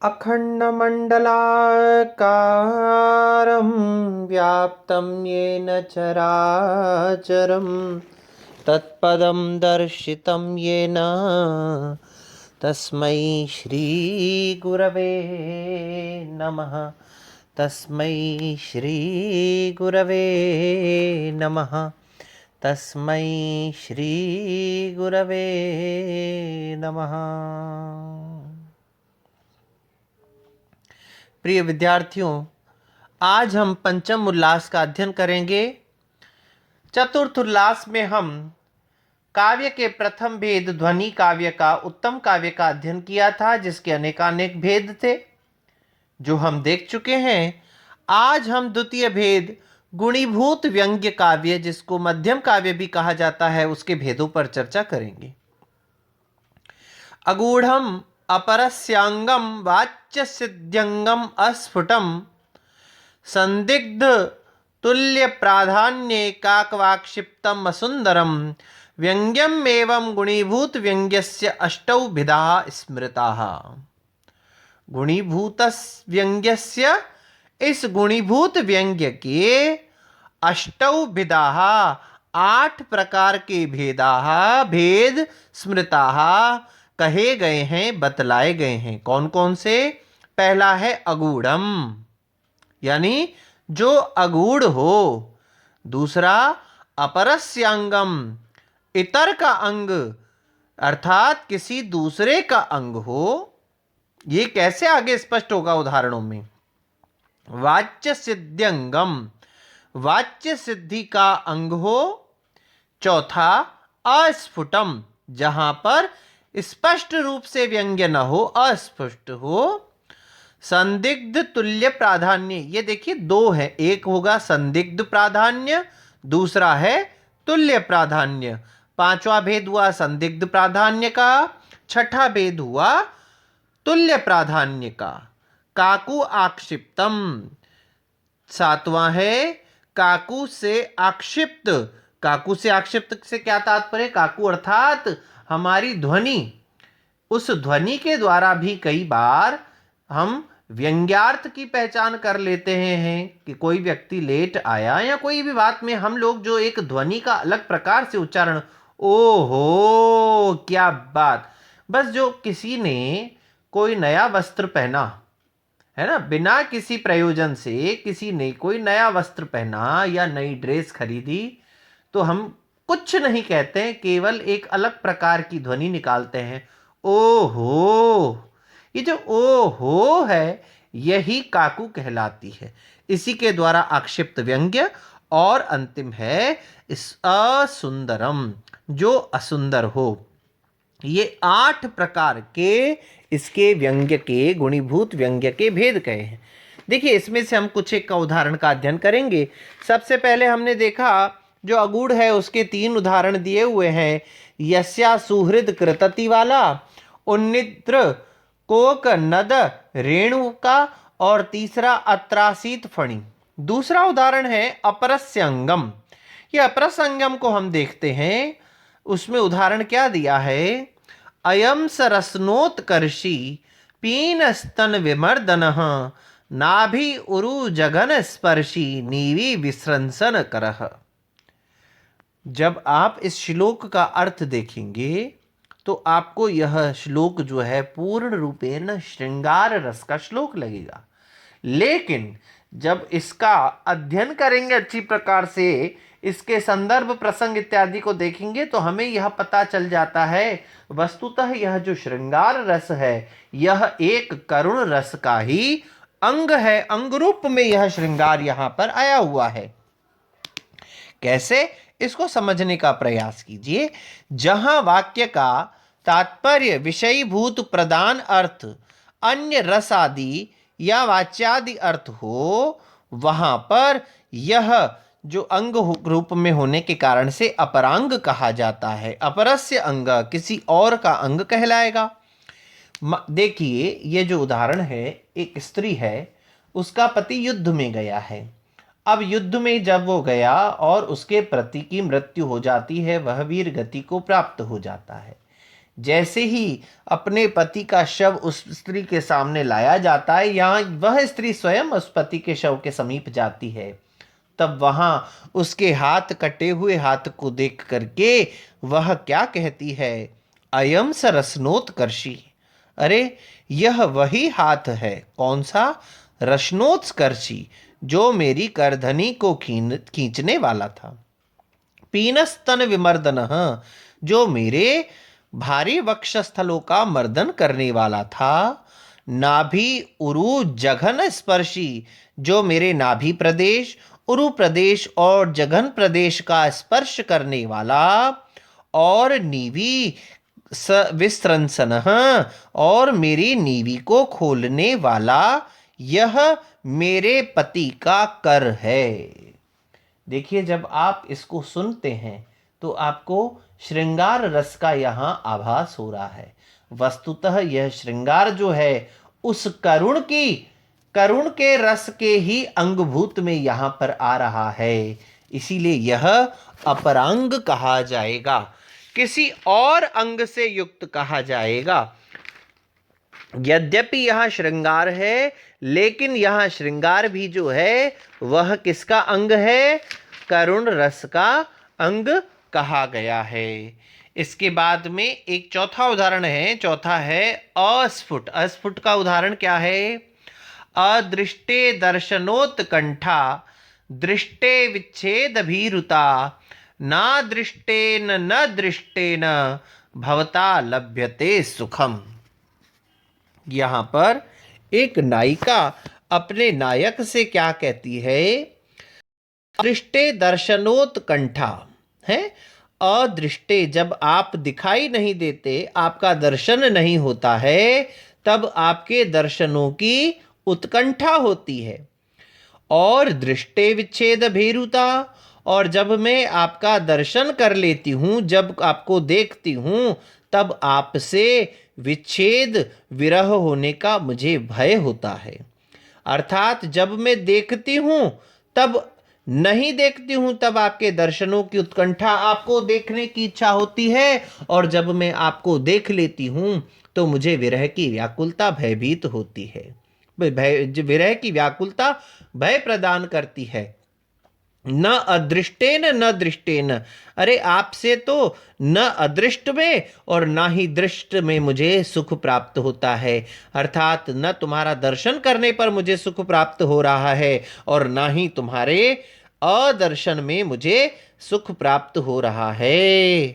अखण्डमण्डलाकारं व्याप्तं येन चराचरं तत्पदं दर्शितं येन तस्मै श्रीगुरवे नमः। तस्मै श्रीगुरवे नमः। तस्मै श्रीगुरवे नमः। प्रिय विद्यार्थियों, आज हम पंचम उल्लास का अध्ययन करेंगे। चतुर्थ उल्लास में हम काव्य के प्रथम भेद ध्वनि काव्य का उत्तम काव्य का अध्ययन किया था, जिसके अनेकानेक भेद थे जो हम देख चुके हैं। आज हम द्वितीय भेद गुणीभूत व्यंग्य काव्य, जिसको मध्यम काव्य भी कहा जाता है, उसके भेदों पर चर्चा करेंगे। अगूढ़म अपरस्यांगम वाच्य सिद्ध्यंगम अस्फुटम संदिग्ध तुल्य प्राधान्ये काकवाक्षिप्तम असुंदरम व्यंग्यम एवं गुणीभूत व्यंग्यस्य अष्टौ भिदाः स्मृताः। गुणीभूत व्यंग्यस्य, इस गुणीभूत व्यंग्य के अष्टौ भिदाः, 8 प्रकार के भेद स्मृताः कहे गए हैं, बतलाए गए हैं। कौन कौन से? पहला है अगूढ़म, यानी जो अगूढ़ हो। दूसरा अपरस्यांगम, इतर का अंग, अर्थात किसी दूसरे का अंग हो। ये कैसे आगे स्पष्ट होगा उदाहरणों में। वाच्य सिद्ध्यंगम, वाच्य सिद्धि का अंग हो। चौथा अस्फुटम, जहां पर स्पष्ट रूप से व्यंग्य न हो, अस्पष्ट हो। संदिग्ध तुल्य प्राधान्य, ये देखिए 2 है, एक होगा संदिग्ध प्राधान्य, दूसरा है तुल्य प्राधान्य। 5वां भेद हुआ संदिग्ध प्राधान्य का, 6ठा भेद हुआ तुल्य प्राधान्य का। काकु आक्षिप्तम, 7वां है काकु से आक्षिप्त। काकु से आक्षिप्त से क्या तात्पर्य? काकु अर्थात हमारी ध्वनि, उस ध्वनि के द्वारा भी कई बार हम व्यंग्यार्थ की पहचान कर लेते हैं कि कोई व्यक्ति लेट आया या कोई भी बात में हम लोग जो एक ध्वनि का अलग प्रकार से उच्चारण, ओहो क्या बात। बस जो किसी ने कोई नया वस्त्र पहना है ना, बिना किसी प्रयोजन से किसी ने कोई नया वस्त्र पहना या नई ड्रेस खरीदी, तो हम कुछ नहीं कहते हैं, केवल एक अलग प्रकार की ध्वनि निकालते हैं, ओहो। ये जो ओहो है, यही काकू कहलाती है। इसी के द्वारा आक्षिप्त व्यंग्य। और अंतिम है इस असुंदरम, जो असुंदर हो। ये 8 प्रकार के इसके व्यंग्य के, गुणीभूत व्यंग्य के भेद कहे हैं। देखिए, इसमें से हम कुछ एक का उदाहरण का अध्ययन करेंगे। सबसे पहले हमने देखा जो अगूढ़ है उसके 3 उदाहरण दिए हुए हैं। यस्या सुहृद कृतति वाला, उन्निद्र कोक नद रेणु का, और तीसरा अत्रासीत फणी। दूसरा उदाहरण है अपरस्यंगम। ये अपरस्यंगम को हम देखते हैं, उसमें उदाहरण क्या दिया है? अयम सरसनोत्कर्षी पीन स्तन विमर्दनः नाभि उरु जघन स्पर्शी नीवी विसृंसन करह। जब आप इस श्लोक का अर्थ देखेंगे तो आपको यह श्लोक जो है पूर्ण रूपेण श्रृंगार रस का श्लोक लगेगा। लेकिन जब इसका अध्ययन करेंगे अच्छी प्रकार से, इसके संदर्भ प्रसंग इत्यादि को देखेंगे, तो हमें यह पता चल जाता है वस्तुतः यह जो श्रृंगार रस है, यह एक करुण रस का ही अंग है। अंग रूप में यह श्रृंगार यहां पर आया हुआ है। कैसे? इसको समझने का प्रयास कीजिए। जहां वाक्य का तात्पर्य विषयीभूत प्रधान अर्थ, अन्य रस आदि या वाच्यादि अर्थ हो, वहां पर यह जो अंग रूप में होने के कारण से अपरांग कहा जाता है। अपरस्य अंग, किसी और का अंग कहलाएगा। देखिए, ये जो उदाहरण है, एक स्त्री है, उसका पति युद्ध में गया है। अब युद्ध में जब वो गया और उसके पति की मृत्यु हो जाती है, वह वीर गति को प्राप्त हो जाता है। जैसे ही अपने पति का शव उस स्त्री के सामने लाया जाता है, यहाँ वह स्त्री स्वयं उस पति के शव के समीप जाती है, तब वहां उसके हाथ, कटे हुए हाथ को देख करके वह क्या कहती है, अयम स रसनोत्कर्षी। अरे यह वही हाथ है। कौन सा? रश्नोत्कर्षी, जो मेरी करधनी को खींचने वाला था। पीनस्तन विमर्दन, जो मेरे भारी वक्षस्थलों का मर्दन करने वाला था। नाभि उरु जघन स्पर्शी, जो मेरे नाभि प्रदेश, उरु प्रदेश और जघन प्रदेश का स्पर्श करने वाला। और नीवी विस्त्रंसन, और मेरी नीवी को खोलने वाला यह मेरे पति का कर है। देखिए, जब आप इसको सुनते हैं तो आपको श्रृंगार रस का यहाँ आभास हो रहा है। वस्तुतः यह श्रृंगार जो है उस करुण के रस के ही अंगभूत में यहाँ पर आ रहा है, इसीलिए यह अपरांग कहा जाएगा, किसी और अंग से युक्त कहा जाएगा। यद्यपि यह श्रृंगार है, लेकिन यह श्रृंगार भी जो है वह किसका अंग है? करुण रस का अंग कहा गया है। इसके बाद में एक चौथा उदाहरण है, चौथा है अस्फुट। अस्फुट का उदाहरण क्या है? अदृष्टे दर्शनोत्कंठा, दृष्टे विच्छेद भीरुता, ना दृष्टेन न दृष्टेन भवता लभ्यते सुखम। यहाँ पर एक नायिका अपने नायक से क्या कहती है? अदृष्टे दर्शनोत्कंठा है। अदृष्टे, जब आप दिखाई नहीं देते, आपका दर्शन नहीं होता है, तब आपके दर्शनों की उत्कंठा होती है। और दृष्टे विच्छेद भीरुता, और जब मैं आपका दर्शन कर लेती हूँ, जब आपको देखती हूँ, तब आपसे विच्छेद विरह होने का मुझे भय होता है। अर्थात जब मैं देखती हूँ तब नहीं देखती हूँ, तब आपके दर्शनों की उत्कंठा, आपको देखने की इच्छा होती है, और जब मैं आपको देख लेती हूँ तो मुझे विरह की व्याकुलता भयभीत होती है। विरह की व्याकुलता भय प्रदान करती है। न अदृष्टेन न दृष्टेन, अरे आपसे तो न अदृष्ट में और ना ही दृष्ट में मुझे सुख प्राप्त होता है। अर्थात न तुम्हारा दर्शन करने पर मुझे सुख प्राप्त हो रहा है, और ना ही तुम्हारे अदर्शन में मुझे सुख प्राप्त हो रहा है।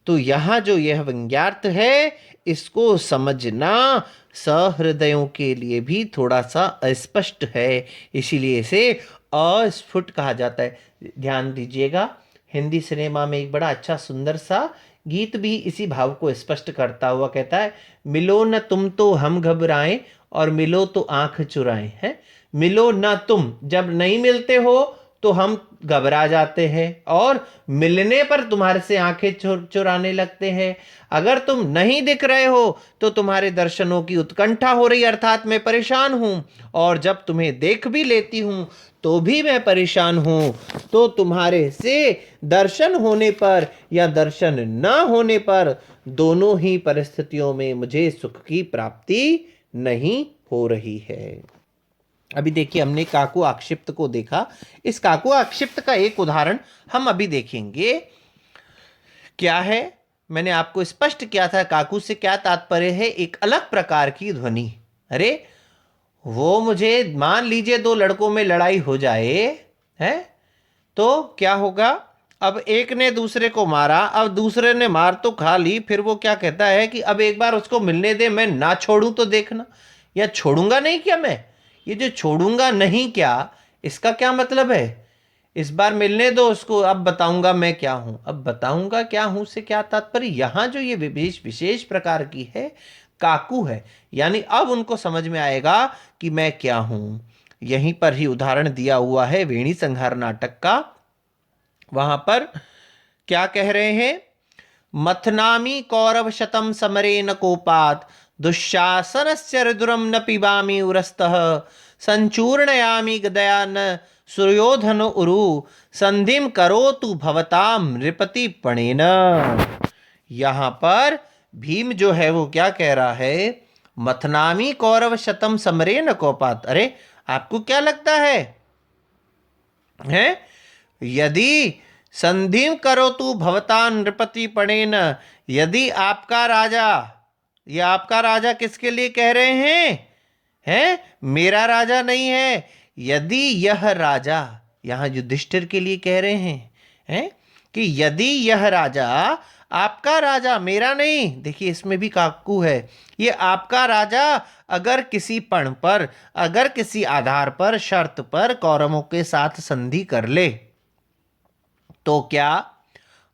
तो यहाँ जो यह व्यंग्यार्थ है, इसको समझना सहृदयों के लिए भी थोड़ा सा अस्पष्ट है, इसीलिए इसे अस्फुट कहा जाता है। ध्यान दीजिएगा, हिंदी सिनेमा में एक बड़ा अच्छा सुंदर सा गीत भी इसी भाव को स्पष्ट करता हुआ कहता है, मिलो न तुम तो हम घबराएं, और मिलो तो आंख चुराएं। है, मिलो न तुम, जब नहीं मिलते हो तो हम घबरा जाते हैं, और मिलने पर तुम्हारे से आंखें चुराने लगते हैं। अगर तुम नहीं दिख रहे हो तो तुम्हारे दर्शनों की उत्कंठा हो रही, अर्थात मैं परेशान हूं, और जब तुम्हें देख भी लेती हूं तो भी मैं परेशान हूं। तो तुम्हारे से दर्शन होने पर या दर्शन न होने पर, दोनों ही परिस्थितियों में मुझे सुख की प्राप्ति नहीं हो रही है। अभी देखिए, हमने काकु आक्षिप्त को देखा। इस काकु आक्षिप्त का एक उदाहरण हम अभी देखेंगे। क्या है? मैंने आपको स्पष्ट किया था काकू से क्या तात्पर्य है, एक अलग प्रकार की ध्वनि। अरे वो मुझे, मान लीजिए दो लड़कों में लड़ाई हो जाए है, तो क्या होगा? अब एक ने दूसरे को मारा, अब दूसरे ने मार तो खा ली, फिर वो क्या कहता है कि अब एक बार उसको मिलने दे, मैं ना छोड़ूं तो देखना। या छोड़ूंगा नहीं क्या मैं? ये जो छोड़ूंगा नहीं क्या, इसका क्या मतलब है? इस बार मिलने दो उसको, अब बताऊंगा मैं क्या हूं। अब बताऊंगा क्या हूं से क्या तात्पर्य? यहां जो ये विशेष प्रकार की है, काकू है, यानी अब उनको समझ में आएगा कि मैं क्या हूं। यहीं पर ही उदाहरण दिया हुआ है वेणी संहार नाटक का। वहां पर क्या कह रहे हैं? मथनामी कौरव शतम समरे न कोपात, दुशासनस्य रुद्रम न पिबामि उरस्तः, संचूर्णयामि गदया न सुयोधन उरु, संधिम करोतु भवताम नृपति पणेन। यहाँ पर भीम जो है वो क्या कह रहा है, मथनामी कौरव शतम समरेन कोपात। अरे आपको क्या लगता है हैं? यदि संधिम करो तू भवतान नृपति पड़ेन, यदि आपका राजा, ये आपका राजा किसके लिए कह रहे हैं? मेरा राजा नहीं है। यदि यह राजा, यहाँ युधिष्ठिर के लिए कह रहे हैं कि यदि यह राजा, आपका राजा, मेरा नहीं, देखिए इसमें भी काकू है, ये आपका राजा अगर किसी पण पर, अगर किसी आधार पर, शर्त पर कौरवों के साथ संधि कर ले तो क्या,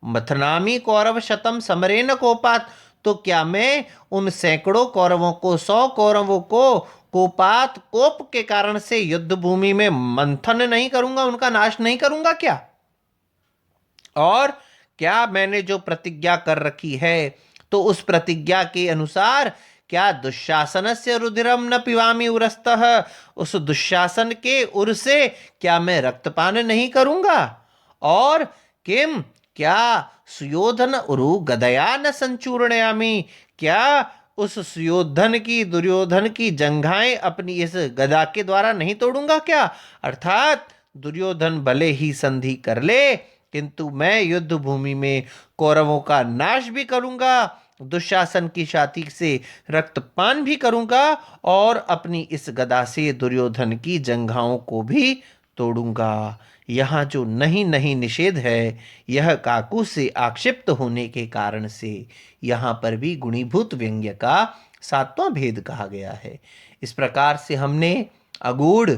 मथनामी कौरव शतम समरेन कोपात, तो क्या मैं उन सैकड़ों कौरवों को, 100 कौरवों को कोपात, कोप के कारण से युद्ध भूमि में मंथन नहीं करूंगा, उनका नाश नहीं करूंगा क्या? और क्या मैंने जो प्रतिज्ञा कर रखी है तो उस प्रतिज्ञा के अनुसार क्या दुशासनस्य रुधिरम न पिवामि उरस्तः, उस दुशासन के उर से क्या मैं रक्तपान नहीं करूंगा? और किम, क्या सुयोधन उरु गदया न संचूर्णयामि, क्या उस सुयोधन की, दुर्योधन की जंघाएं अपनी इस गदा के द्वारा नहीं तोड़ूंगा क्या? अर्थात दुर्योधन भले ही संधि कर ले, किंतु मैं युद्ध भूमि में कौरवों का नाश भी करूंगा, दुशासन की छाती से रक्तपान भी करूंगा और अपनी इस गदा से दुर्योधन की जंघाओं को भी तोड़ूंगा। यहाँ जो नहीं नहीं निषेध है, यह काकू से आक्षिप्त होने के कारण से यहाँ पर भी गुणीभूत व्यंग्य का 7वां भेद कहा गया है। इस प्रकार से हमने अगूढ़,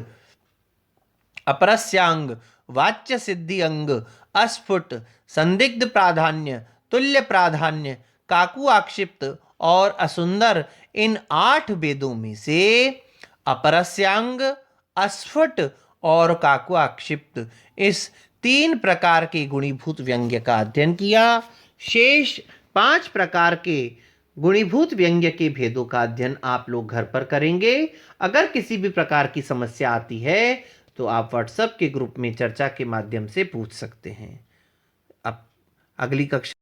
अपरस्यांग, वाच्य सिद्धि अंग, अस्फुट, संदिग्ध प्राधान्य, तुल्य प्राधान्य, काकू आक्षिप्त और असुंदर, इन 8 वेदों में से अपरस्यांग, अस्फुट और काकू आक्षिप्त, इस 3 प्रकार के गुणीभूत व्यंग्य का अध्ययन किया। शेष 5 प्रकार के गुणीभूत व्यंग्य के भेदों का अध्ययन आप लोग घर पर करेंगे। अगर किसी भी प्रकार की समस्या आती है तो आप व्हाट्सएप के ग्रुप में चर्चा के माध्यम से पूछ सकते हैं। अब अगली कक्षा